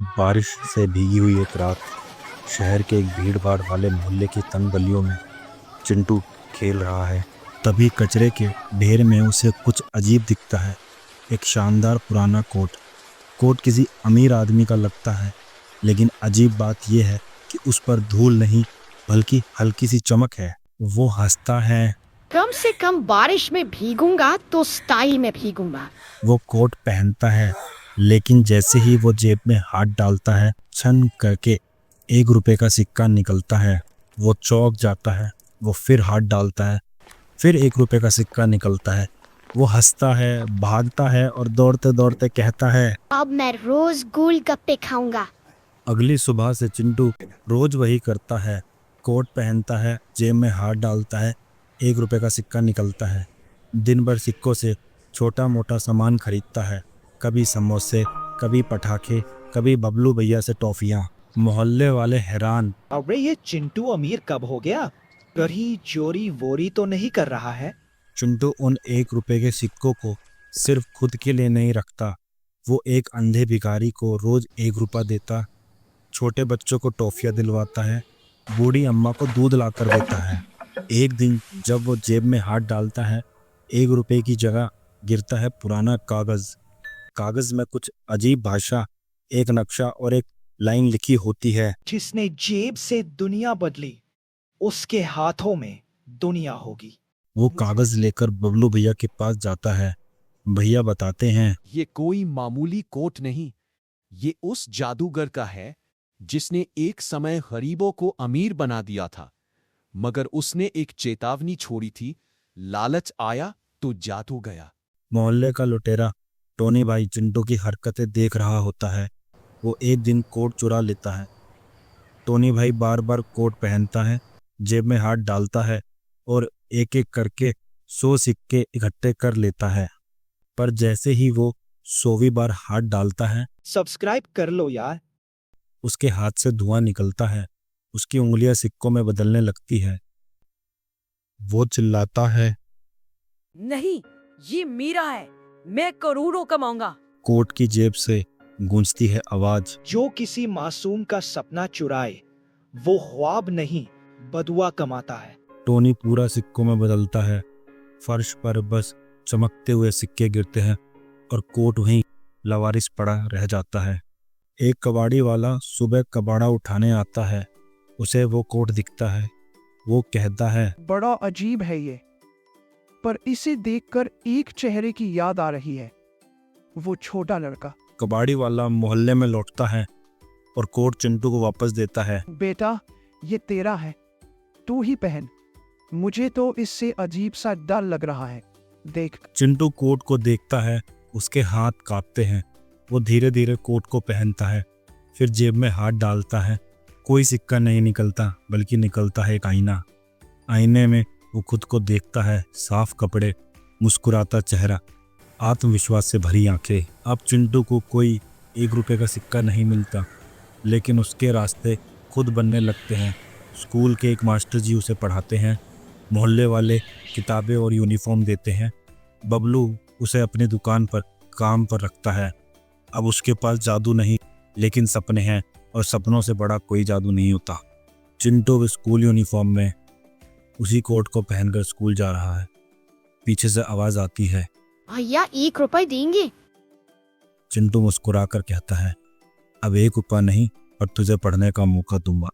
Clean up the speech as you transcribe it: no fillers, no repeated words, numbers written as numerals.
बारिश से भीगी हुई एक रात, शहर के एक भीड़ भाड़ वाले मोहल्ले की तंग गलियों में चिंटू खेल रहा है। तभी कचरे के ढेर में उसे कुछ अजीब दिखता है। एक शानदार पुराना कोट। कोट किसी अमीर आदमी का लगता है, लेकिन अजीब बात यह है कि उस पर धूल नहीं बल्कि हल्की सी चमक है। वो हंसता है। कम से कम बारिश में भीगूंगा तो स्टाइल में भीगूंगा। वो कोट पहनता है, लेकिन जैसे ही वो जेब में हाथ डालता है, छन करके 1 रुपए का सिक्का निकलता है। वो चौंक जाता है। वो फिर हाथ डालता है, फिर 1 रुपए का सिक्का निकलता है। वो हंसता है, भागता है और दौड़ते दौड़ते कहता है, अब मैं रोज गोलगप्पे खाऊंगा। अगली सुबह से चिंटू रोज वही करता है। कोट पहनता है, जेब में हाथ डालता है, 1 रुपए का सिक्का निकलता है। दिन भर सिक्कों से छोटा मोटा सामान खरीदता है, कभी समोसे, कभी पटाखे, कभी बबलू भैया से टॉफियाँ। मोहल्ले वाले हैरान। अरे ये चिंटू अमीर कब हो गया? कहीं चोरी वोरी तो नहीं कर रहा है? चिंटू उन 1 रुपए के सिक्कों को सिर्फ खुद के लिए नहीं रखता। वो एक अंधे भिखारी को रोज 1 रुपया देता, छोटे बच्चों को टॉफियाँ दिलवाता है, बूढ़ी अम्मा को दूध लाकर देता है। एक दिन जब वो जेब में हाथ डालता है, 1 रुपए की जगह गिरता है पुराना कागज। कागज में कुछ अजीब भाषा, एक नक्शा और एक लाइन लिखी होती है, जिसने जेब से दुनिया बदली, उसके हाथों में दुनिया होगी। वो कागज लेकर बबलू भैया के पास जाता है। भैया बताते हैं, ये कोई मामूली कोट नहीं, ये उस जादूगर का है जिसने एक समय गरीबों को अमीर बना दिया था, मगर उसने एक चेतावनी छोड़ी थी, लालच आया तो जादू गया। मोहल्ले का लुटेरा टोनी भाई चिंटू की हरकतें देख रहा होता है। वो एक दिन कोट चुरा लेता है। टोनी भाई बार बार कोट पहनता है, जेब में हाथ डालता है और एक एक करके 100 सिक्के इकट्ठे कर लेता है। पर जैसे ही वो 100वीं बार हाथ डालता है, सब्सक्राइब कर लो यार। उसके हाथ से धुआं निकलता है। उसकी उंगलियां सिक्कों में बदलने लगती है। वो चिल्लाता है, नहीं, ये मेरा है, मैं करोड़ों कमाऊंगा। कोट की जेब से गूंजती है आवाज, जो किसी मासूम का सपना चुराए, वो ख्वाब नहीं बदुआ कमाता है। टोनी पूरा सिक्कों में बदलता है। फर्श पर बस चमकते हुए सिक्के गिरते हैं और कोट वहीं लवारिस पड़ा रह जाता है। एक कबाड़ी वाला सुबह कबाड़ा उठाने आता है। उसे वो कोट दिखता है। वो कहता है, बड़ा अजीब है ये, पर इसे देखकर एक चेहरे की याद आ रही है, वो छोटा लड़का। कबाड़ी वाला मोहल्ले में लौटता है और कोट चिंटू को वापस देता है। बेटा, ये तेरा है, तू ही पहन। मुझे तो इससे अजीब सा डर लग रहा है, देख। चिंटू कोट को देखता है, उसके हाथ कांपते हैं। वो धीरे धीरे कोट को पहनता है, फिर जेब में हाथ डालता है। कोई सिक्का नहीं निकलता, बल्कि निकलता है एक आईना। आईने में वो खुद को देखता है, साफ कपड़े, मुस्कुराता चेहरा, आत्मविश्वास से भरी आंखें। अब चिंटू को कोई 1 रुपए का सिक्का नहीं मिलता, लेकिन उसके रास्ते खुद बनने लगते हैं। स्कूल के एक मास्टर जी उसे पढ़ाते हैं। मोहल्ले वाले किताबें और यूनिफॉर्म देते हैं। बबलू उसे अपनी दुकान पर काम पर रखता है। अब उसके पास जादू नहीं, लेकिन सपने हैं, और सपनों से बड़ा कोई जादू नहीं होता। चिंटू स्कूल यूनिफॉर्म में उसी कोट को पहनकर स्कूल जा रहा है। पीछे से आवाज आती है, भैया 1 रुपए देंगे? चिंटू मुस्कुराकर कहता है, अब 1 रुपया नहीं, पर तुझे पढ़ने का मौका दूंगा।